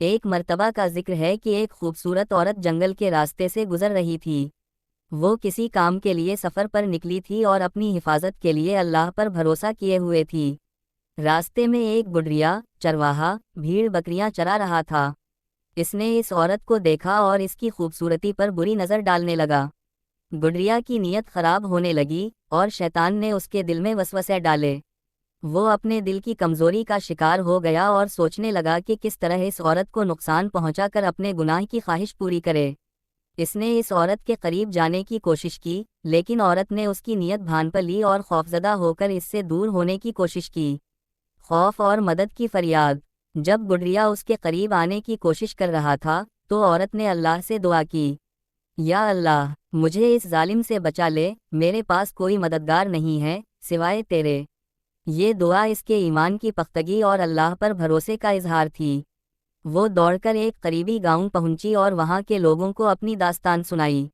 ایک مرتبہ کا ذکر ہے کہ ایک خوبصورت عورت جنگل کے راستے سے گزر رہی تھی۔ وہ کسی کام کے لیے سفر پر نکلی تھی اور اپنی حفاظت کے لیے اللہ پر بھروسہ کیے ہوئے تھی۔ راستے میں ایک گڈریا چرواہا بھیڑ بکریاں چرا رہا تھا۔ اس نے اس عورت کو دیکھا اور اس کی خوبصورتی پر بری نظر ڈالنے لگا۔ گڈریا کی نیت خراب ہونے لگی اور شیطان نے اس کے دل میں وسوسے ڈالے۔ وہ اپنے دل کی کمزوری کا شکار ہو گیا اور سوچنے لگا کہ کس طرح اس عورت کو نقصان پہنچا کر اپنے گناہ کی خواہش پوری کرے۔ اس نے اس عورت کے قریب جانے کی کوشش کی، لیکن عورت نے اس کی نیت بھان پر لی اور خوفزدہ ہو کر اس سے دور ہونے کی کوشش کی۔ خوف اور مدد کی فریاد۔ جب گڈریا اس کے قریب آنے کی کوشش کر رہا تھا تو عورت نے اللہ سے دعا کی، یا اللہ، مجھے اس ظالم سے بچا لے، میرے پاس کوئی مددگار نہیں ہے سوائے تیرے۔ یہ دعا اس کے ایمان کی پختگی اور اللہ پر بھروسے کا اظہار تھی۔ وہ دوڑ کر ایک قریبی گاؤں پہنچی اور وہاں کے لوگوں کو اپنی داستان سنائی۔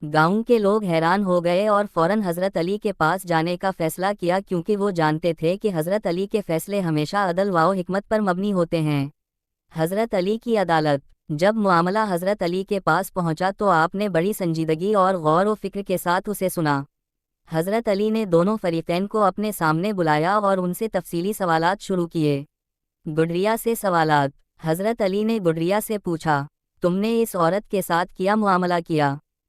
گاؤں کے لوگ حیران ہو گئے اور فوراً حضرت علی کے پاس جانے کا فیصلہ کیا، کیونکہ وہ جانتے تھے کہ حضرت علی کے فیصلے ہمیشہ عدل و حکمت پر مبنی ہوتے ہیں۔ حضرت علی کی عدالت۔ جب معاملہ حضرت علی کے پاس پہنچا تو آپ نے بڑی سنجیدگی اور غور و فکر کے ساتھ اسے سنا۔ حضرت علی نے دونوں فریقین کو اپنے سامنے بلایا اور ان سے تفصیلی سوالات شروع کیے۔ گڈریا سے سوالات۔ حضرت علی نے گڈریا سے پوچھا، تم نے اس عورت کے ساتھ کیا معاملہ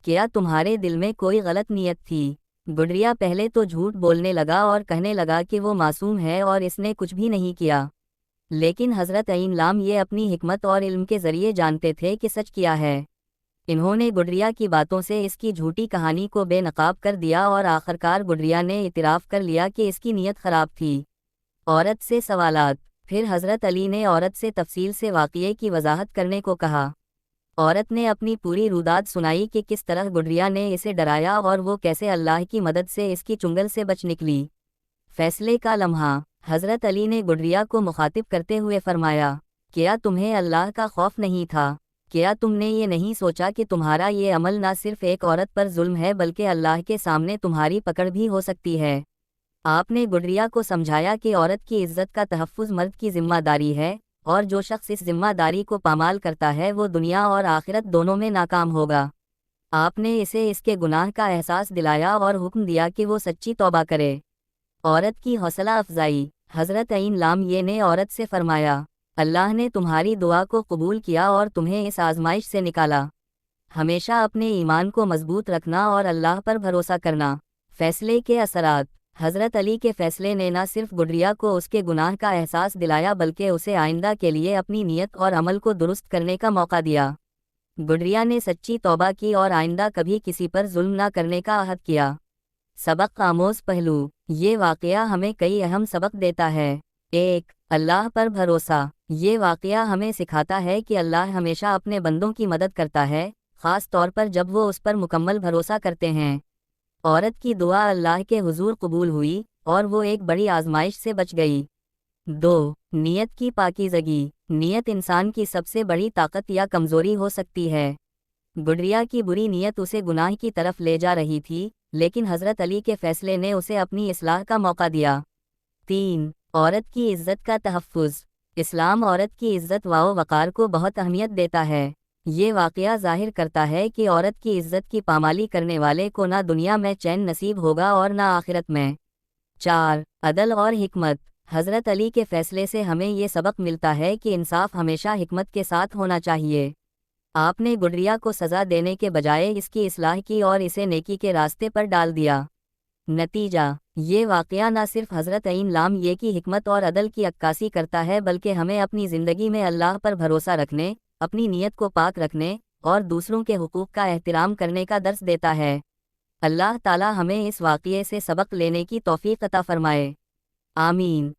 کیا تمہارے دل میں کوئی غلط نیت تھی؟ گڈریا پہلے تو جھوٹ بولنے لگا اور کہنے لگا کہ وہ معصوم ہے اور اس نے کچھ بھی نہیں کیا، لیکن حضرت عین لام یہ اپنی حکمت اور علم کے ذریعے جانتے تھے کہ سچ کیا ہے۔ انہوں نے گڈریا کی باتوں سے اس کی جھوٹی کہانی کو بے نقاب کر دیا اور آخرکار گڈریا نے اعتراف کر لیا کہ اس کی نیت خراب تھی۔ عورت سے سوالات۔ پھر حضرت علی نے عورت سے تفصیل سے واقعے کی وضاحت کرنے کو کہا۔ عورت نے اپنی پوری روداد سنائی کہ کس طرح گڈریا نے اسے ڈرایا اور وہ کیسے اللہ کی مدد سے اس کی چنگل سے بچ نکلی۔ فیصلے کا لمحہ۔ حضرت علی نے گڈریا کو مخاطب کرتے ہوئے فرمایا، کیا تمہیں اللہ کا خوف نہیں تھا؟ کیا تم نے یہ نہیں سوچا کہ تمہارا یہ عمل نہ صرف ایک عورت پر ظلم ہے بلکہ اللہ کے سامنے تمہاری پکڑ بھی ہو سکتی ہے؟ آپ نے گڈریا کو سمجھایا کہ عورت کی عزت کا تحفظ مرد کی ذمہ داری ہے، اور جو شخص اس ذمہ داری کو پامال کرتا ہے وہ دنیا اور آخرت دونوں میں ناکام ہوگا۔ آپ نے اسے اس کے گناہ کا احساس دلایا اور حکم دیا کہ وہ سچی توبہ کرے۔ عورت کی حوصلہ افزائی۔ حضرت عین لام یہ نے عورت سے فرمایا، اللہ نے تمہاری دعا کو قبول کیا اور تمہیں اس آزمائش سے نکالا۔ ہمیشہ اپنے ایمان کو مضبوط رکھنا اور اللہ پر بھروسہ کرنا۔ فیصلے کے اثرات۔ حضرت علی کے فیصلے نے نہ صرف گڈریا کو اس کے گناہ کا احساس دلایا بلکہ اسے آئندہ کے لیے اپنی نیت اور عمل کو درست کرنے کا موقع دیا۔ گڈریا نے سچی توبہ کی اور آئندہ کبھی کسی پر ظلم نہ کرنے کا عہد کیا۔ سبق آموز پہلو۔ یہ واقعہ ہمیں کئی اہم سبق دیتا ہے۔ 1. اللہ پر بھروسہ۔ یہ واقعہ ہمیں سکھاتا ہے کہ اللہ ہمیشہ اپنے بندوں کی مدد کرتا ہے، خاص طور پر جب وہ اس پر مکمل بھروسہ کرتے ہیں۔ عورت کی دعا اللہ کے حضور قبول ہوئی اور وہ ایک بڑی آزمائش سے بچ گئی۔ 2. نیت کی پاکیزگی۔ نیت انسان کی سب سے بڑی طاقت یا کمزوری ہو سکتی ہے۔ گڈریا کی بری نیت اسے گناہ کی طرف لے جا رہی تھی، لیکن حضرت علی کے فیصلے نے اسے اپنی اصلاح کا موقع دیا۔ 3. عورت کی عزت کا تحفظ۔ اسلام عورت کی عزت و وقار کو بہت اہمیت دیتا ہے۔ یہ واقعہ ظاہر کرتا ہے کہ عورت کی عزت کی پامالی کرنے والے کو نہ دنیا میں چین نصیب ہوگا اور نہ آخرت میں۔ 4. عدل اور حکمت۔ حضرت علی کے فیصلے سے ہمیں یہ سبق ملتا ہے کہ انصاف ہمیشہ حکمت کے ساتھ ہونا چاہیے۔ آپ نے گڈریا کو سزا دینے کے بجائے اس کی اصلاح کی اور اسے نیکی کے راستے پر ڈال دیا۔ نتیجہ۔ یہ واقعہ نہ صرف حضرت عین لام یہ کی حکمت اور عدل کی عکاسی کرتا ہے بلکہ ہمیں اپنی زندگی میں اللہ پر بھروسہ رکھنے، اپنی نیت کو پاک رکھنے اور دوسروں کے حقوق کا احترام کرنے کا درس دیتا ہے۔ اللہ تعالی ہمیں اس واقعے سے سبق لینے کی توفیق عطا فرمائے۔ آمین۔